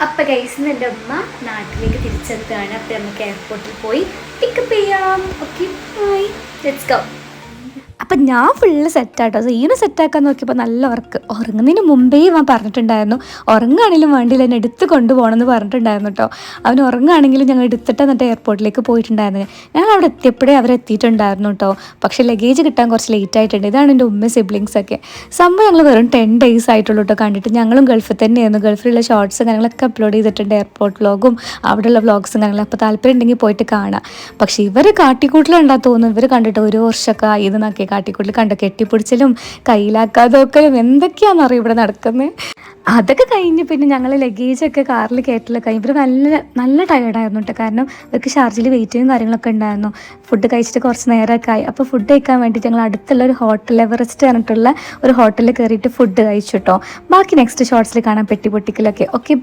അപ്പം ഗൈസിന് എൻ്റെ അമ്മ നാട്ടിലേക്ക് തിരിച്ചെത്തുകയാണ്. അപ്പം നമുക്ക് എയർപോർട്ടിൽ പോയി പിക്കപ്പ് ചെയ്യാം. Okay bye, let's go. അപ്പം ഞാൻ ഫുള്ള് സെറ്റാട്ടോ. സീന് സെറ്റാക്കാൻ നോക്കിയപ്പോൾ നല്ല ഉറങ്ങുന്നതിന് മുമ്പേ ഞാൻ പറഞ്ഞിട്ടുണ്ടായിരുന്നു, ഉറങ്ങുകയാണെങ്കിലും വണ്ടിയിൽ എന്നെ എടുത്ത് കൊണ്ടുപോകണമെന്ന് പറഞ്ഞിട്ടുണ്ടായിരുന്നു കേട്ടോ. അവൻ ഉറങ്ങുകയാണെങ്കിലും ഞങ്ങൾ എടുത്തിട്ട് എന്നിട്ട് എയർപോർട്ടിലേക്ക് പോയിട്ടുണ്ടായിരുന്നു. ഞങ്ങൾ അവിടെ എത്തിയപ്പോഴേ അവരെത്തിയിട്ടുണ്ടായിരുന്നു കേട്ടോ. പക്ഷേ ലഗേജ് കിട്ടാൻ കുറച്ച് ലേറ്റ് ആയിട്ടുണ്ട്. ഇതാണ് എൻ്റെ ഉമ്മ സിബ്ലിങ്സൊക്കെ. സംഭവം ഞങ്ങൾ വെറും 10 days ആയിട്ടുള്ളൂ കേട്ടോ കണ്ടിട്ട്. ഞങ്ങളും ഗൾഫിൽ തന്നെയായിരുന്നു. ഗൾഫിലുള്ള ഷോർട്സ് കാര്യങ്ങളൊക്കെ അപ്ലോഡ് ചെയ്തിട്ടുണ്ട്, എയർപോർട്ട് വ്ളോഗും അവിടെയുള്ള വ്ളോഗ്സും കാര്യങ്ങളും. അപ്പോൾ താല്പര്യം ഉണ്ടെങ്കിൽ പോയിട്ട് കാണാം. പക്ഷേ ഇവർ കാട്ടിക്കൂട്ടിലുണ്ടാ തോന്നുന്നു. ഇവർ കണ്ടിട്ട് 1 വർഷമൊക്കെ ആയി എന്നൊക്കെ കാട്ടിക്കൂട്ടിൽ കണ്ടു. കെട്ടിപ്പിടിച്ചലും കയ്യിലാക്കാതൊക്കലും എന്തൊക്കെയാണെന്നറിയും ഇവിടെ നടക്കുന്നത്. അതൊക്കെ കഴിഞ്ഞ് പിന്നെ ഞങ്ങൾ ലഗേജൊക്കെ കാറിൽ കയറ്റലൊക്കെ കഴിഞ്ഞ് ഇവർ നല്ല ടയേർഡായിരുന്നു കേട്ടോ. കാരണം ഇവർക്ക് ഷാർജയിൽ വെയിറ്റിങ്ങും കാര്യങ്ങളൊക്കെ ഉണ്ടായിരുന്നു. ഫുഡ് കഴിച്ചിട്ട് കുറച്ച് നേരമൊക്കെ ആയി. അപ്പോൾ ഫുഡ് കഴിക്കാൻ വേണ്ടിയിട്ട് ഞങ്ങൾ അടുത്തുള്ള ഒരു ഹോട്ടൽ, എവറസ്റ്റ് പറഞ്ഞിട്ടുള്ള ഒരു ഹോട്ടലിൽ കയറിയിട്ട് ഫുഡ് കഴിച്ചു കേട്ടോ. ബാക്കി നെക്സ്റ്റ് ഷോർട്സിൽ കാണാൻ പെട്ടി പൊട്ടിക്കലൊക്കെ. ഓക്കെ.